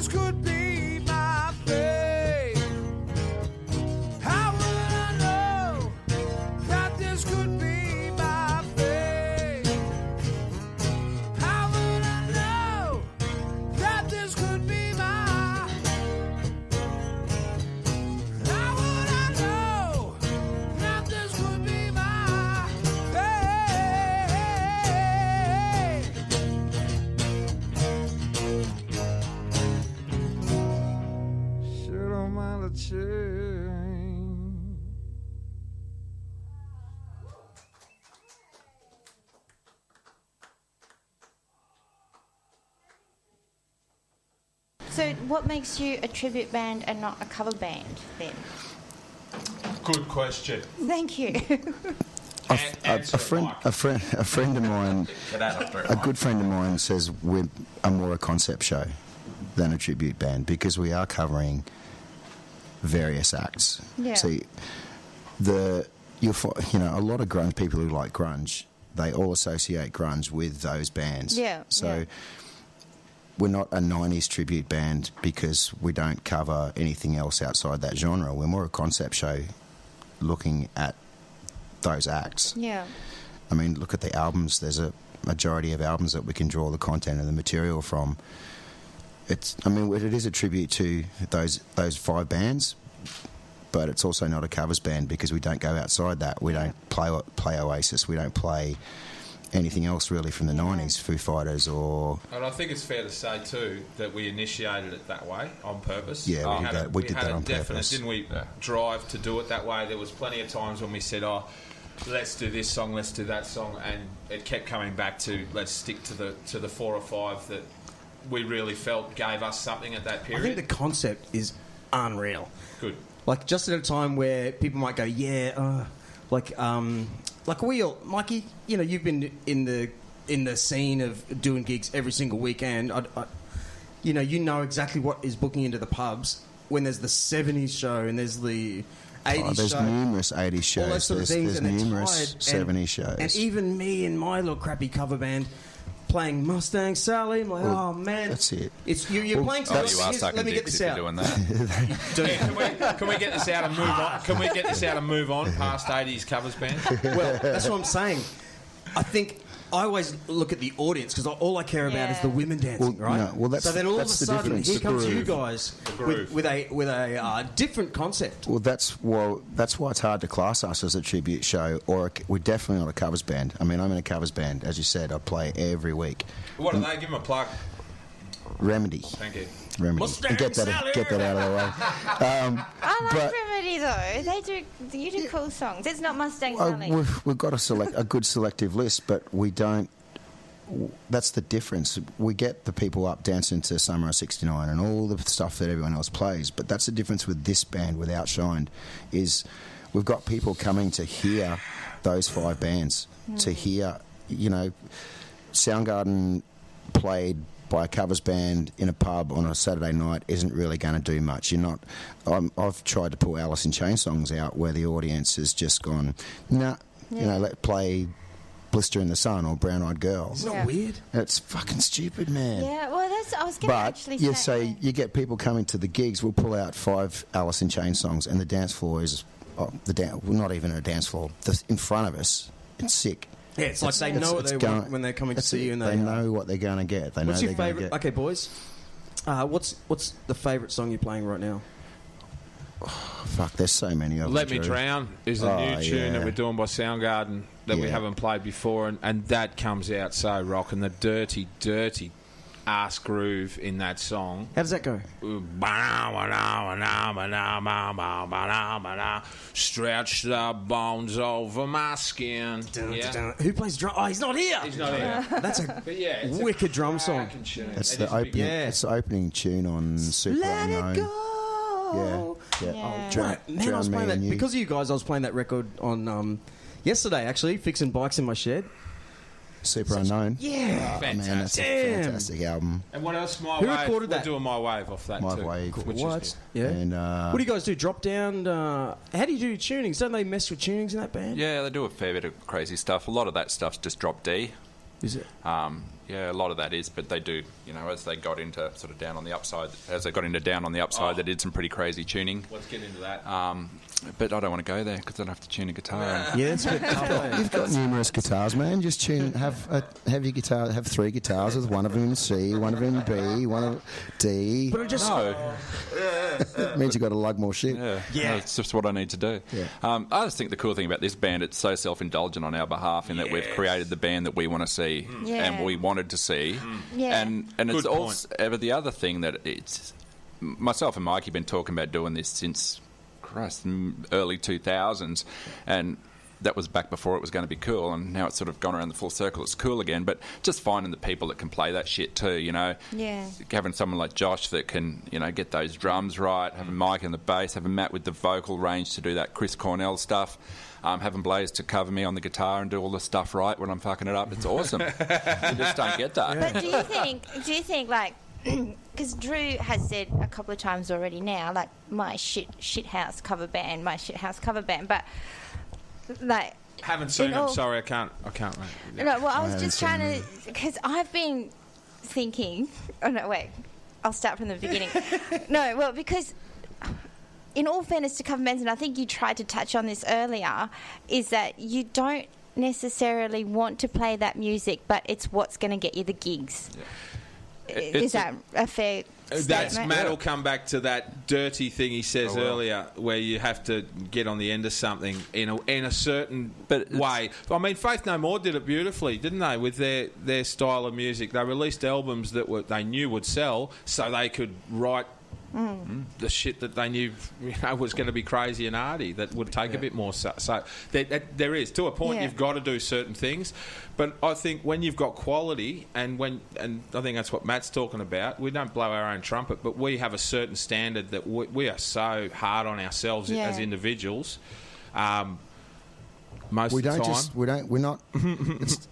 this could be my fate. How would I know that this could be my fate? How would I know that this could be my? How would I know that this could be my fate? Shit on my little chain. So what makes you a tribute band and not a cover band then? Good question. Thank you. A friend of mine, a good friend of mine says we're more a concept show than a tribute band because we are covering various acts. Yeah. See, a lot of grunge people who like grunge, they all associate grunge with those bands. Yeah. So yeah. we're not a 90s tribute band because we don't cover anything else outside that genre. We're more a concept show looking at those acts. Yeah. I mean, look at the albums. There's a majority of albums that we can draw the content and the material from. It is a tribute to those 5 bands, but it's also not a covers band because we don't go outside that. We don't play Oasis. We don't play anything else really from the 90s, Foo Fighters or... And I think it's fair to say too that we initiated it that way on purpose. Yeah, we did that on purpose. Didn't we drive to do it that way? There was plenty of times when we said, let's do this song, let's do that song, and it kept coming back to let's stick to the 4 or 5 that we really felt gave us something at that period. I think the concept is unreal. Good. Like just at a time where people might go, like we all, Mikey, you've been in the scene of doing gigs every single weekend. You know exactly what is booking into the pubs when there's the 70s show and there's the 80s there's show. numerous 80s shows. All those sort of things, there's and numerous 70s shows. And even me and my little crappy cover band playing Mustang Sally, I'm like, oh man, that's it. It's you're playing. You are sucking let me get dicks this if out. you're doing that. Can we get this out and move on? Can we get this out and move on past 80s covers band? Well, that's what I'm saying. I think I always look at the audience because all I care about is the women dancing, right? So then all of a sudden, here comes you groove. guys with a different concept. Well, that's why it's hard to class us as a tribute show, or we're definitely not a covers band. I mean, I'm in a covers band, as you said. I play every week. What are they? Give them a plug. Remedy. Thank you. Remedy. And get that out of the way. I like Remedy though. You do cool songs. It's not Mustang Sally. We've got a good selective list, but we don't. That's the difference. We get the people up dancing to Summer of '69 and all the stuff that everyone else plays, but that's the difference with this band, with Outshined, is we've got people coming to hear those 5 bands, to hear, Soundgarden played by a covers band in a pub on a Saturday night isn't really going to do much. I've tried to pull Alice in Chains songs out where the audience has just gone, let's play Blister in the Sun or Brown Eyed Girl. Isn't that weird? It's fucking stupid, man. Yeah, well, I was going to actually say... But, so you get people coming to the gigs, we'll pull out 5 Alice in Chains songs and the dance floor is... not even a dance floor. In front of us, it's sick. Yeah, it's like they know what they want when they're coming to see you. And they know what they're going to get. What's your favourite? Okay, boys. What's the favourite song you're playing right now? Oh, fuck, there's so many of them. Let Me Drown is a new tune that we're doing by Soundgarden that we haven't played before, and that comes out so rock, and the dirty, dirty ass groove in that song. How does that go? Stretch the bones over my skin. Who plays drum? Oh, he's not here. He's not here. That's a wicked drum song. It's the opening. It's the opening tune on Super Let Unknown. It go. Yeah. Man, I was playing that because of you guys. I was playing that record on yesterday, actually, fixing bikes in my shed. Super Unknown. Yeah. Man, that's a fantastic album. And what else? My Who Wave. recorded that? We're doing My Wave off that My too. Wave. What? Yeah. And, what do you guys do? Drop down? How do you do tunings? Don't they mess with tunings in that band? Yeah, they do a fair bit of crazy stuff. A lot of that stuff's just drop D. Is it? Yeah, a lot of that is, but they do, as they got into sort of down on the upside, they did some pretty crazy tuning. Let's get into that. But I don't want to go there because I'd have to tune a guitar. Yeah, it's a bit tough. You've got numerous guitars, man. Just tune. Have your guitar. Have 3 guitars with one of them in C, one of them in B, one of D. But I just It means you've got to lug more shit. Yeah, it's just what I need to do. Yeah. I just think the cool thing about this band, it's so self-indulgent on our behalf in that we've created the band that we want to see and we wanted to see. Yeah. And it's also the other thing that it's myself and Mikey have been talking about doing this since early 2000s, and that was back before it was going to be cool, and now it's sort of gone around the full circle. It's cool again, but just finding the people that can play that shit too, Yeah. Having someone like Josh that can, get those drums right, having Mike on the bass, having Matt with the vocal range to do that Chris Cornell stuff, having Blaze to cover me on the guitar and do all the stuff right when I'm fucking it up. It's awesome. You just don't get that. But do you think like, because Drew has said a couple of times already now, like my shit house cover band, but like Haven't seen him. Sorry, I can't. No, well, I was just trying to, because I've been thinking. Oh no, wait. I'll start from the beginning. No, well, because in all fairness to cover bands, and I think you tried to touch on this earlier, is that you don't necessarily want to play that music, but it's what's going to get you the gigs. Yeah. Is that a fair statement? Matt will come back to that dirty thing he says earlier, where you have to get on the end of something in a certain way. I mean, Faith No More did it beautifully, didn't they? With their style of music, they released albums that they knew would sell, so they could write the shit that they knew was going to be crazy and arty, that would take a bit more. So there is, to a point, you've got to do certain things. But I think when you've got quality, and I think that's what Matt's talking about, we don't blow our own trumpet, but we have a certain standard that we are so hard on ourselves as individuals. Most of the time, we're not.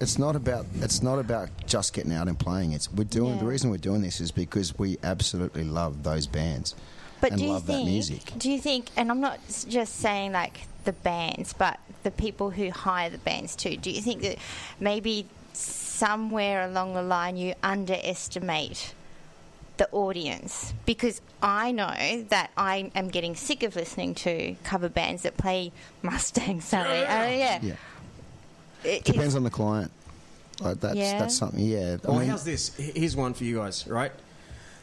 It's not about just getting out and playing. The reason we're doing this is because we absolutely love those bands and love that music. Do you think? And I'm not just saying like the bands, but the people who hire the bands too. Do you think that maybe somewhere along the line you underestimate the audience? Because I know that I am getting sick of listening to cover bands that play Mustang Sally. It depends on the client. Like that's something. Yeah. Well, how's this? Here's one for you guys, right?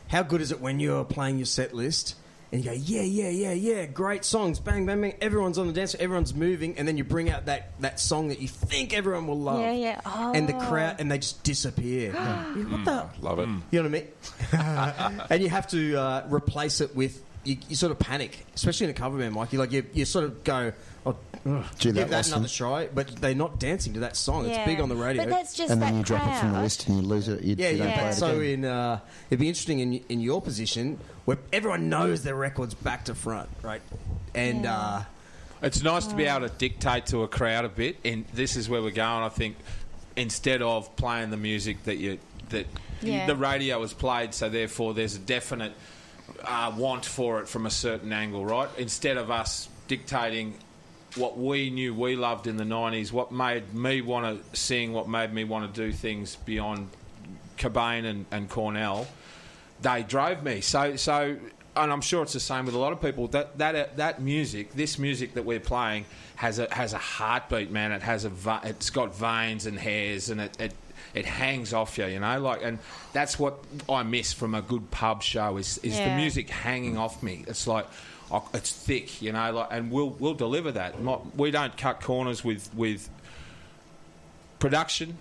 How good is it when you're playing your set list and you go, yeah, great songs, bang, bang, bang, everyone's on the dance, everyone's moving, and then you bring out that song that you think everyone will love. And the crowd, and they just disappear. What the? Love it. You know what I mean? And you have to replace it with, you sort of panic, especially in a cover band, Mikey. Like you sort of go, give that another try, but they're not dancing to that song. It's big on the radio. But that's just and then that you drop it from the crowd. list and you lose it. You don't play it So again. it'd be interesting in your position where everyone knows their record's back to front, right? And it's nice to be able to dictate to a crowd a bit, and this is where we're going. I think instead of playing the music that the radio has played, so therefore there's a definite want for it from a certain angle, right? Instead of us dictating what we knew we loved in the 90s, what made me want to sing, what made me want to do things beyond Cobain and Cornell, they drove me. So, and I'm sure it's the same with a lot of people. That music, this music that we're playing, has a heartbeat, man. It's got veins and hairs, and it hangs off you, and that's what I miss from a good pub show is the music hanging off me. It's like, it's thick, and we'll deliver that. We don't cut corners with production.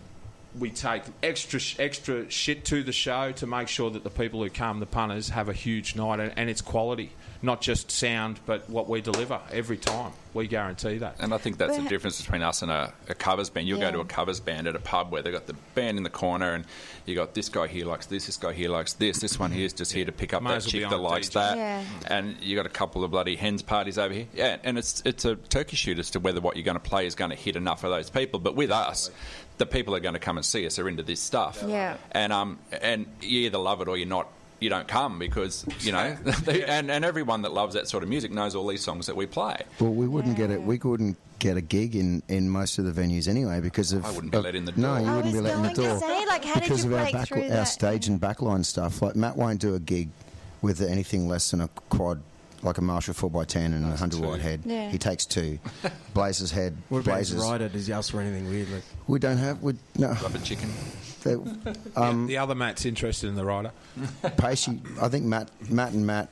We take extra shit to the show to make sure that the people who come, the punters, have a huge night, and it's quality, not just sound, but what we deliver every time. We guarantee that. And I think that's the difference between us and a covers band. You'll go to a covers band at a pub where they've got the band in the corner, and you got this guy here likes this guy here likes this one here is just here to pick up that chick that likes that, and you got a couple of bloody hens parties over here. Yeah, and it's a turkey shoot as to whether what you're going to play is going to hit enough of those people. But with us, the people are going to come and see us are into this stuff. Yeah. And you either love it or you're not you don't come because, you know, and everyone that loves that sort of music knows all these songs that we play. Well, we wouldn't get it. We couldn't get a gig in most of the venues anyway because of... I wouldn't be let in the door. No, you wouldn't be let in the door. Say, like, how because did you of break through that? our stage and backline stuff. Like, Matt won't do a gig with anything less than a quad, like a Marshall 4x10 and a 100-watt head. Yeah. He takes 2. Blazer's head. What about his Blazer's... rider? Does he ask for anything weird? Like? We don't have... No. Rubber chicken. The other Matt's interested in the rider. Pacey, I think Matt and Matt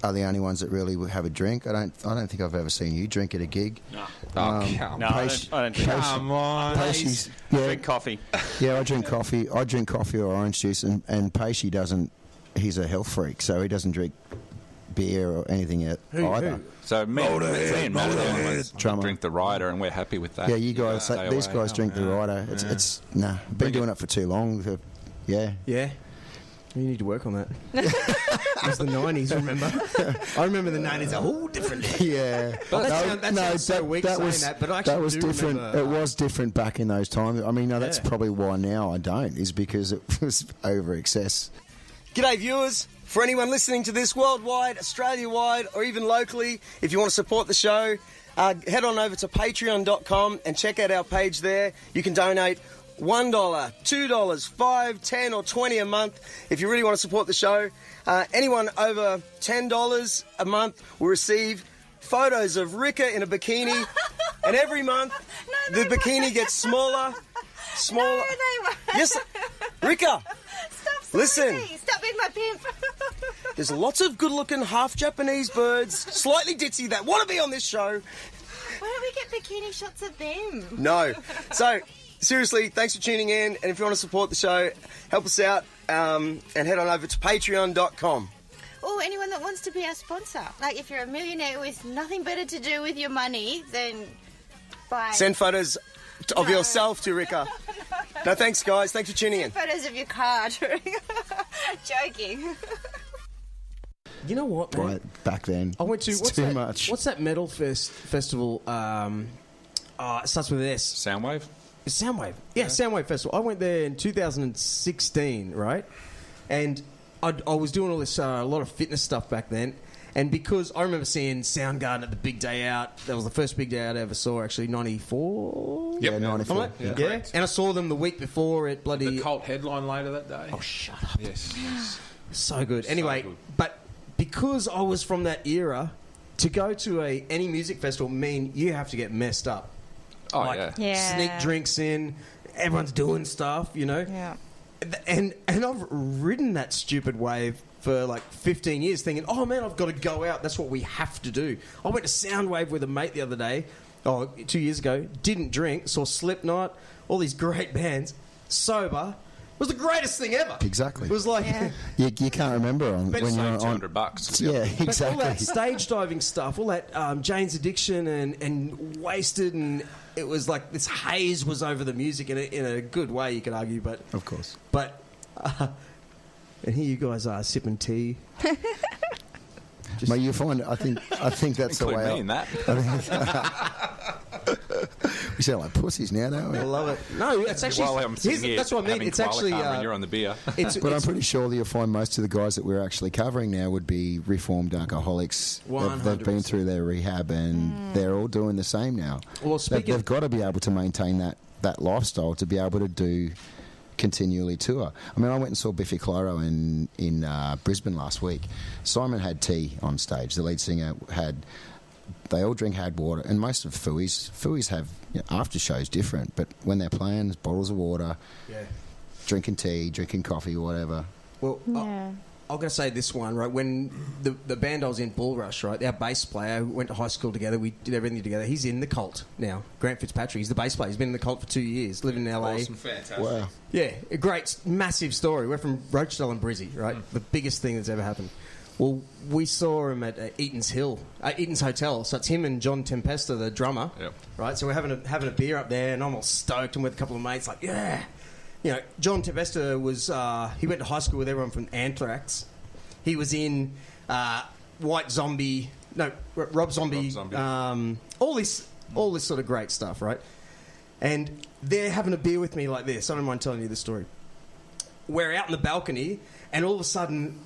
are the only ones that really have a drink. I don't think I've ever seen you drink at a gig. No. Come No, I don't drink. Come on. Pacey's, I drink coffee. Yeah, I drink coffee. I drink coffee or orange juice, and Pacey doesn't. He's a health freak, so he doesn't drink beer or anything either. Who? So me and Matt are the only ones that Drummer. drink the rider, and we're happy with that. Yeah, you guys. Stay These away. guys drink the rider. It's nah. Been doing it for too long. Yeah. Yeah. You need to work on that. It was the 90s, remember? I remember the 90s a whole different. Yeah, That sounds so weak saying that, but I actually that was do different. remember, It was different back in those times. I mean, no, that's Yeah. probably why now I don't. Is because it was over excess. G'day viewers. For anyone listening to this worldwide, Australia-wide, or even locally, if you want to support the show, head on over to patreon.com and check out our page there. You can donate $1, $2, $5, $10 or $20 a month if you really want to support the show. Anyone over $10 a month will receive photos of Rika in a bikini, and every month the bikini gets smaller. No, they won't. Yes, Rika. Stop Listen. me. Stop being my pimp. There's lots of good-looking half-Japanese birds, slightly ditzy, that want to be on this show. Why don't we get bikini shots of them? No. So, seriously, thanks for tuning in. And if you want to support the show, help us out and head on over to patreon.com. Or anyone that wants to be our sponsor. Like, if you're a millionaire with nothing better to do with your money, then buy... Send photos of yourself to Rika. No, thanks, guys. Thanks for tuning in. photos of your car. Joking. You know what, man? Right back then, I went to it's what's too that, much. What's that metal festival? It starts with an S. Soundwave? Soundwave. Yeah, Soundwave Festival. I went there in 2016, right? And I was doing all this a lot of fitness stuff back then. And because I remember seeing Soundgarden at the big day out, that was the first big day out I ever saw. Actually, 94. Yeah, 94. Right? Yeah. And I saw them the week before at bloody. The Cult headline later that day. Oh, shut up! Yes. So good. Anyway, good. but because I was from that era, to go to any music festival mean you have to get messed up. Oh, Like, Yeah. Sneak drinks in, everyone's doing stuff, you know. Yeah. And I've ridden that stupid wave for like 15 years, thinking, oh man, I've got to go out. That's what we have to do. I went to Soundwave with a mate the other day, 2 years ago. Didn't drink, saw Slipknot, all these great bands, sober. It was the greatest thing ever. Exactly. It was like. Yeah. You can't remember when you're Save on. $200. Yeah, But all exactly. that stage diving stuff, all that Jane's Addiction and Wasted, and it was like this haze was over the music in a good way, you could argue. But Of course. and here you guys are sipping tea. Mate, you find I think that's the Include way. me in that. We sound like pussies now, don't we? I love it. No, it's actually While I'm sitting here that's what I mean. having It's actually when you're on the beer. it's, But I'm it's pretty sure that you'll find most of the guys that we're actually covering now would be reformed alcoholics. They've been 100%. through their rehab and they're all doing the same now. Well, They've got to be able to maintain that lifestyle to be able to do continually tour. I mean, I went and saw Biffy Clyro in Brisbane last week. Simon had tea on stage. The lead singer had... They all drink hard water, and most of Fooey's have after shows different, but when they're playing, there's bottles of water, drinking tea, drinking coffee, whatever. well, Yeah. I'm going to say this one, right? When the band I was in, Bull Rush, right? Our bass player, we went to high school together. We did everything together. He's in the Cult now. Grant Fitzpatrick, he's the bass player. He's been in the Cult for 2 years, living in LA. Awesome, fantastic. Wow. Yeah, a great, massive story. We're from Rochedale and Brizzy, right? The biggest thing that's ever happened. Well, we saw him at Eaton's Hotel. So it's him and John Tempesta, the drummer, Yep. right? So we're having a beer up there, and I'm all stoked. I'm with a couple of mates, like, yeah. You know, John Tempesta was, he went to high school with everyone from Anthrax. He was in Rob Zombie. Rob Zombie. All this sort of great stuff, right? And they're having a beer with me like this. I don't mind telling you the story. We're out in the balcony, and all of a sudden